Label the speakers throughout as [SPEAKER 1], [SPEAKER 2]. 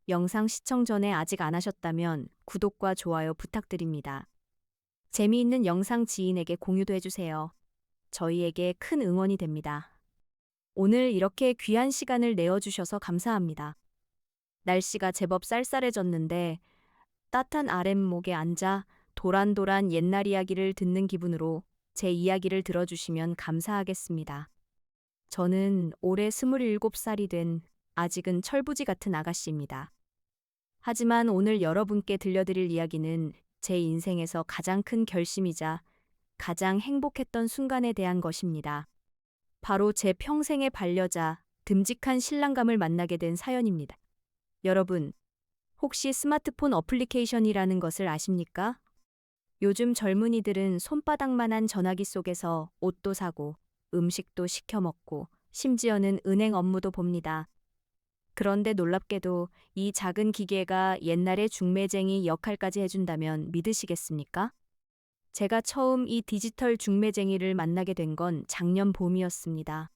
[SPEAKER 1] 영상 시청 전에 아직 안 하셨다면 구독과 좋아요 부탁드립니다. 재미있는 영상 지인에게 공유도 해주세요. 저희에게 큰 응원이 됩니다. 오늘 이렇게 귀한 시간을 내어주셔서 감사합니다. 날씨가 제법 쌀쌀해졌는데 따뜻한 아랫목에 앉아 도란도란 옛날 이야기를 듣는 기분으로 제 이야기를 들어주시면 감사하겠습니다. 저는 올해 27살이 된 아직은 철부지 같은 아가씨입니다. 하지만 오늘 여러분께 들려드릴 이야기는 제 인생에서 가장 큰 결심이자 가장 행복했던 순간에 대한 것입니다. 바로 제 평생의 반려자, 듬직한 신랑감을 만나게 된 사연입니다. 여러분, 혹시 스마트폰 어플리케이션이라는 것을 아십니까? 요즘 젊은이들은 손바닥만한 전화기 속에서 옷도 사고, 음식도 시켜 먹고, 심지어는 은행 업무도 봅니다. 그런데 놀랍게도 이 작은 기계가 옛날의 중매쟁이 역할까지 해준다면 믿으시겠습니까? 제가 처음 이 디지털 중매쟁이를 만나게 된 건 작년 봄이었습니다.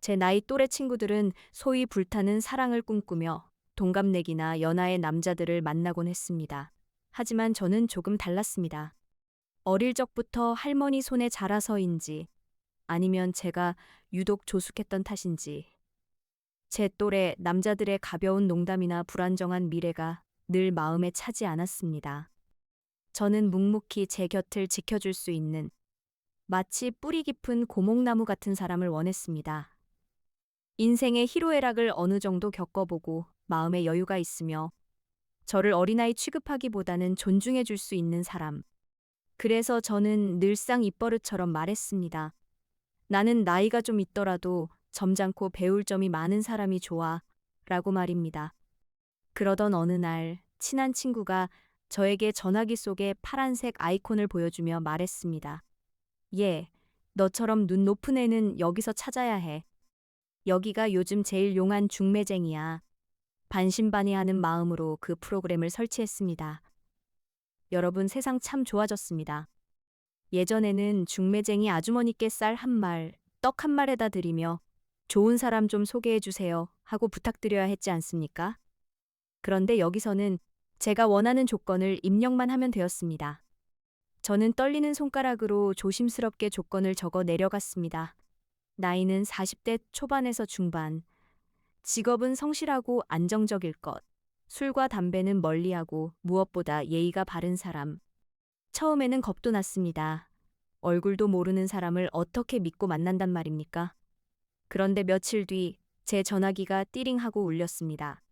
[SPEAKER 1] 제 나이 또래 친구들은 소위 불타는 사랑을 꿈꾸며 동갑내기나 연하의 남자들을 만나곤 했습니다. 하지만 저는 조금 달랐습니다. 어릴 적부터 할머니 손에 자라서인지 아니면 제가 유독 조숙했던 탓인지 제 또래 남자들의 가벼운 농담이나 불안정한 미래가 늘 마음에 차지 않았습니다. 저는 묵묵히 제 곁을 지켜줄 수 있는 마치 뿌리 깊은 고목나무 같은 사람을 원했습니다. 인생의 희로애락을 어느 정도 겪어보고 마음에 여유가 있으며 저를 어린아이 취급하기보다는 존중해 줄 수 있는 사람. 그래서 저는 늘상 입버릇처럼 말했습니다. 나는 나이가 좀 있더라도 점잖고 배울 점이 많은 사람이 좋아. 라고 말입니다. 그러던 어느 날 친한 친구가 저에게 전화기 속에 파란색 아이콘을 보여주며 말했습니다. 얘, 너처럼 눈 높은 애는 여기서 찾아야 해. 여기가 요즘 제일 용한 중매쟁이야. 반신반의하는 마음으로 그 프로그램을 설치했습니다. 여러분, 세상 참 좋아졌습니다. 예전에는 중매쟁이 아주머니께 쌀 한 말, 떡 한 말에다 드리며 좋은 사람 좀 소개해 주세요 하고 부탁드려야 했지 않습니까? 그런데 여기서는 제가 원하는 조건을 입력만 하면 되었습니다. 저는 떨리는 손가락으로 조심스럽게 조건을 적어 내려갔습니다. 나이는 40대 초반에서 중반, 직업은 성실하고 안정적일 것, 술과 담배는 멀리하고 무엇보다 예의가 바른 사람. 처음에는 겁도 났습니다. 얼굴도 모르는 사람을 어떻게 믿고 만난단 말입니까? 그런데 며칠 뒤 제 전화기가 띠링하고 울렸습니다.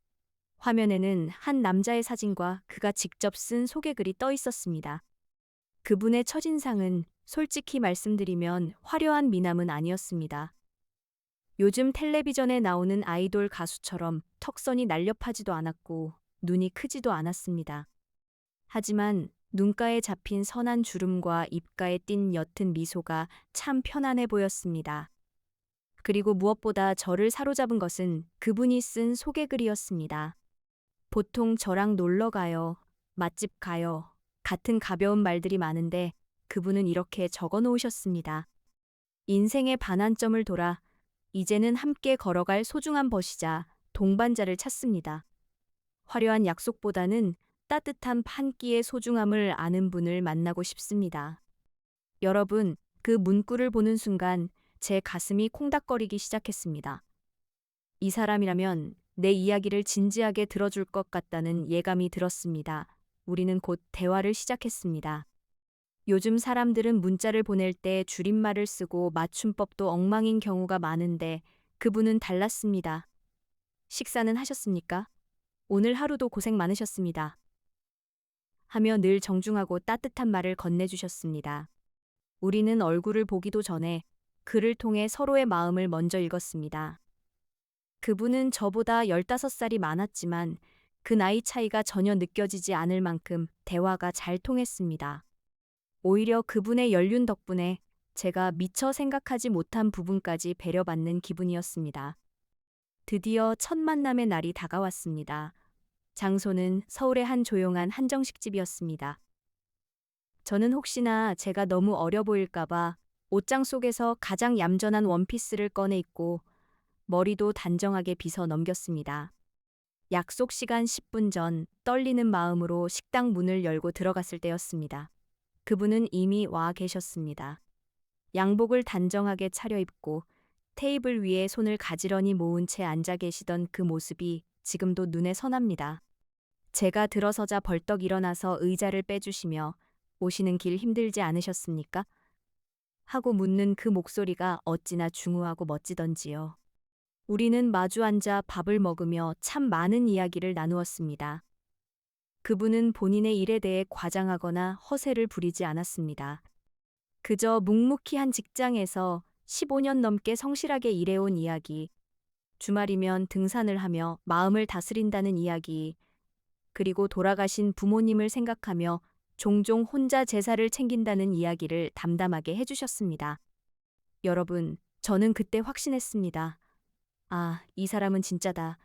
[SPEAKER 1] 화면에는 한 남자의 사진과 그가 직접 쓴 소개글이 떠 있었습니다. 그분의 첫인상은 솔직히 말씀드리면 화려한 미남은 아니었습니다. 요즘 텔레비전에 나오는 아이돌 가수처럼 턱선이 날렵하지도 않았고 눈이 크지도 않았습니다. 하지만 눈가에 잡힌 선한 주름과 입가에 띈 옅은 미소가 참 편안해 보였습니다. 그리고 무엇보다 저를 사로잡은 것은 그분이 쓴 소개글이었습니다. 보통 저랑 놀러 가요, 맛집 가요, 같은 가벼운 말들이 많은데 그분은 이렇게 적어 놓으셨습니다. 인생의 반환점을 돌아 이제는 함께 걸어갈 소중한 벗이자 동반자를 찾습니다. 화려한 약속보다는 따뜻한 한 끼의 소중함을 아는 분을 만나고 싶습니다. 여러분, 그 문구를 보는 순간 제 가슴이 콩닥거리기 시작했습니다. 이 사람이라면 내 이야기를 진지하게 들어줄 것 같다는 예감이 들었습니다. 우리는 곧 대화를 시작했습니다. 요즘 사람들은 문자를 보낼 때 줄임말을 쓰고 맞춤법도 엉망인 경우가 많은데 그분은 달랐습니다. 식사는 하셨습니까? 오늘 하루도 고생 많으셨습니다. 하며 늘 정중하고 따뜻한 말을 건네주셨습니다. 우리는 얼굴을 보기도 전에 글을 통해 서로의 마음을 먼저 읽었습니다. 그분은 저보다 15살이 많았지만 그 나이 차이가 전혀 느껴지지 않을 만큼 대화가 잘 통했습니다. 오히려 그분의 연륜 덕분에 제가 미처 생각하지 못한 부분까지 배려받는 기분이었습니다. 드디어 첫 만남의 날이 다가왔습니다. 장소는 서울의 한 조용한 한정식집이었습니다. 저는 혹시나 제가 너무 어려 보일까봐 옷장 속에서 가장 얌전한 원피스를 꺼내 입고 머리도 단정하게 빗어 넘겼습니다. 약속 시간 10분 전 떨리는 마음으로 식당 문을 열고 들어갔을 때였습니다. 그분은 이미 와 계셨습니다. 양복을 단정하게 차려입고 테이블 위에 손을 가지런히 모은 채 앉아 계시던 그 모습이 지금도 눈에 선합니다. 제가 들어서자 벌떡 일어나서 의자를 빼주시며 오시는 길 힘들지 않으셨습니까? 하고 묻는 그 목소리가 어찌나 중후하고 멋지던지요. 우리는 마주 앉아 밥을 먹으며 참 많은 이야기를 나누었습니다. 그분은 본인의 일에 대해 과장하거나 허세를 부리지 않았습니다. 그저 묵묵히 한 직장에서 15년 넘게 성실하게 일해온 이야기, 주말이면 등산을 하며 마음을 다스린다는 이야기, 그리고 돌아가신 부모님을 생각하며 종종 혼자 제사를 챙긴다는 이야기를 담담하게 해주셨습니다. 여러분, 저는 그때 확신했습니다. 아, 이 사람은 진짜다.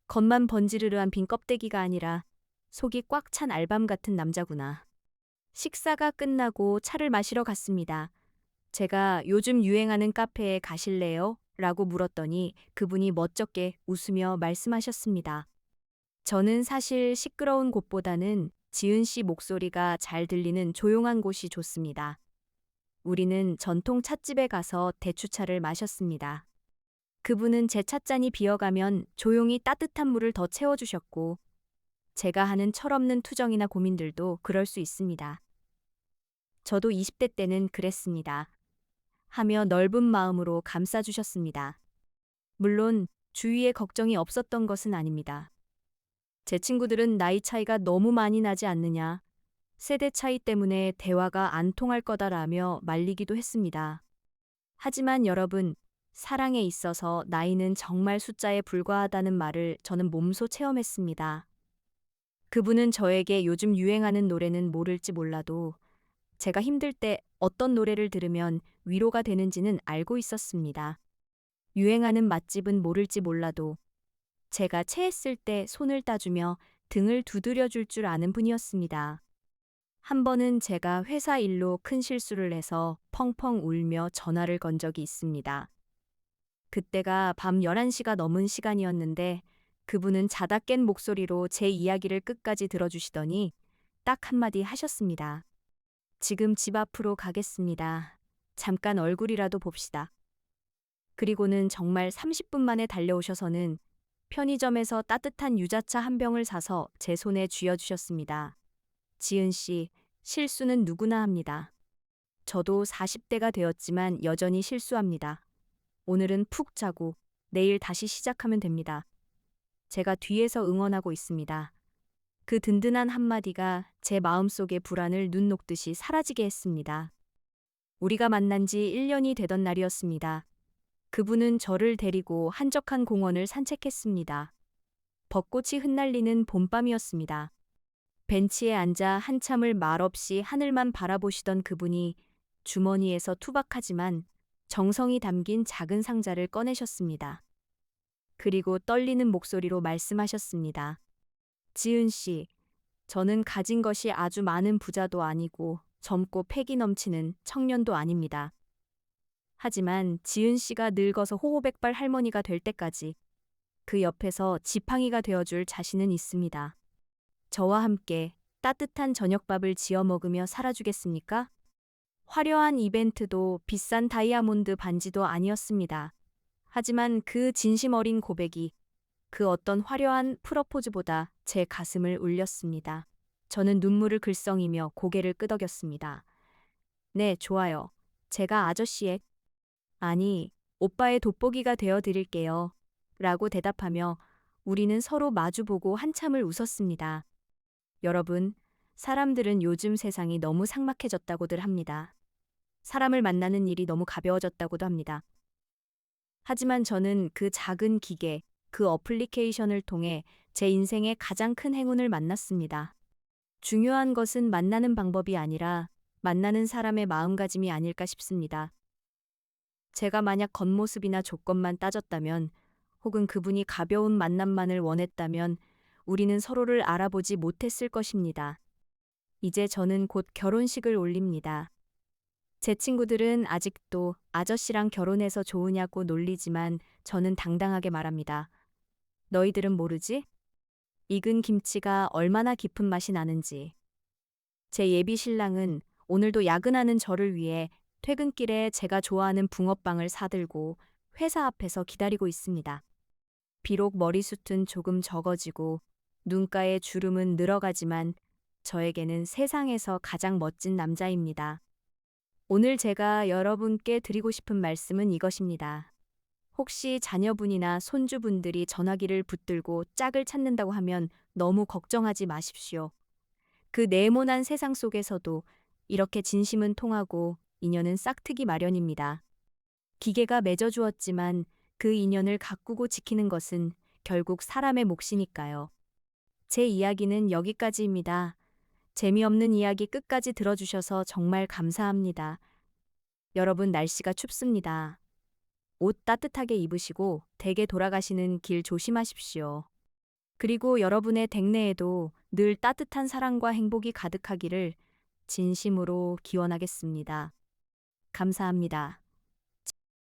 [SPEAKER 1] 겉만 번지르르한 빈 껍데기가 아니라 속이 꽉 찬 알밤 같은 남자구나. 식사가 끝나고 차를 마시러 갔습니다. 제가 요즘 유행하는 카페에 가실래요? 라고 물었더니 그분이 멋쩍게 웃으며 말씀하셨습니다. 저는 사실 시끄러운 곳보다는 지은 씨 목소리가 잘 들리는 조용한 곳이 좋습니다. 우리는 전통 찻집에 가서 대추차를 마셨습니다. 그분은 제 찻잔이 비어가면 조용히 따뜻한 물을 더 채워주셨고, 제가 하는 철없는 투정이나 고민들도 그럴 수 있습니다. 저도 20대 때는 그랬습니다. 하며 넓은 마음으로 감싸주셨습니다. 물론 주위에 걱정이 없었던 것은 아닙니다. 제 친구들은 나이 차이가 너무 많이 나지 않느냐, 세대 차이 때문에 대화가 안 통할 거다라며 말리기도 했습니다. 하지만 여러분, 사랑에 있어서 나이는 정말 숫자에 불과하다는 말을 저는 몸소 체험했습니다. 그분은 저에게 요즘 유행하는 노래는 모를지 몰라도 제가 힘들 때 어떤 노래를 들으면 위로가 되는지는 알고 있었습니다. 유행하는 맛집은 모를지 몰라도 제가 체했을 때 손을 따주며 등을 두드려 줄 줄 아는 분이었습니다. 한 번은 제가 회사 일로 큰 실수를 해서 펑펑 울며 전화를 건 적이 있습니다. 그때가 밤 11시가 넘은 시간이었는데 그분은 자다 깬 목소리로 제 이야기를 끝까지 들어주시더니 딱 한마디 하셨습니다. 지금 집 앞으로 가겠습니다. 잠깐 얼굴이라도 봅시다. 그리고는 정말 30분 만에 달려오셔서는 편의점에서 따뜻한 유자차 한 병을 사서 제 손에 쥐어주셨습니다. 지은 씨, 실수는 누구나 합니다. 저도 40대가 되었지만 여전히 실수합니다. 오늘은 푹 자고 내일 다시 시작하면 됩니다. 제가 뒤에서 응원하고 있습니다. 그 든든한 한마디가 제 마음속의 불안을 눈 녹듯이 사라지게 했습니다. 우리가 만난 지 1년이 되던 날이었습니다. 그분은 저를 데리고 한적한 공원을 산책했습니다. 벚꽃이 흩날리는 봄밤이었습니다. 벤치에 앉아 한참을 말없이 하늘만 바라보시던 그분이 주머니에서 투박하지만 정성이 담긴 작은 상자를 꺼내셨습니다. 그리고 떨리는 목소리로 말씀하셨습니다. 지은 씨, 저는 가진 것이 아주 많은 부자도 아니고 젊고 패기 넘치는 청년도 아닙니다. 하지만 지은 씨가 늙어서 호호백발 할머니가 될 때까지 그 옆에서 지팡이가 되어줄 자신은 있습니다. 저와 함께 따뜻한 저녁밥을 지어 먹으며 살아주겠습니까? 화려한 이벤트도 비싼 다이아몬드 반지도 아니었습니다. 하지만 그 진심 어린 고백이 그 어떤 화려한 프러포즈보다 제 가슴을 울렸습니다. 저는 눈물을 글썽이며 고개를 끄덕였습니다. 네, 좋아요. 제가 아저씨의, 아니, 오빠의 돋보기가 되어 드릴게요. 라고 대답하며 우리는 서로 마주보고 한참을 웃었습니다. 여러분, 사람들은 요즘 세상이 너무 삭막해졌다고들 합니다. 사람을 만나는 일이 너무 가벼워졌다고도 합니다. 하지만 저는 그 작은 기계, 그 어플리케이션을 통해 제 인생의 가장 큰 행운을 만났습니다. 중요한 것은 만나는 방법이 아니라 만나는 사람의 마음가짐이 아닐까 싶습니다. 제가 만약 겉모습이나 조건만 따졌다면, 혹은 그분이 가벼운 만남만을 원했다면 우리는 서로를 알아보지 못했을 것입니다. 이제 저는 곧 결혼식을 올립니다. 제 친구들은 아직도 아저씨랑 결혼해서 좋으냐고 놀리지만 저는 당당하게 말합니다. 너희들은 모르지? 익은 김치가 얼마나 깊은 맛이 나는지. 제 예비 신랑은 오늘도 야근하는 저를 위해 퇴근길에 제가 좋아하는 붕어빵을 사들고 회사 앞에서 기다리고 있습니다. 비록 머리숱은 조금 적어지고 눈가의 주름은 늘어가지만 저에게는 세상에서 가장 멋진 남자입니다. 오늘 제가 여러분께 드리고 싶은 말씀은 이것입니다. 혹시 자녀분이나 손주분들이 전화기를 붙들고 짝을 찾는다고 하면 너무 걱정하지 마십시오. 그 네모난 세상 속에서도 이렇게 진심은 통하고 인연은 싹트기 마련입니다. 기계가 맺어주었지만 그 인연을 가꾸고 지키는 것은 결국 사람의 몫이니까요. 제 이야기는 여기까지입니다. 재미없는 이야기 끝까지 들어주셔서 정말 감사합니다. 여러분, 날씨가 춥습니다. 옷 따뜻하게 입으시고 댁에 돌아가시는 길 조심하십시오. 그리고 여러분의 댁내에도 늘 따뜻한 사랑과 행복이 가득하기를 진심으로 기원하겠습니다. 감사합니다.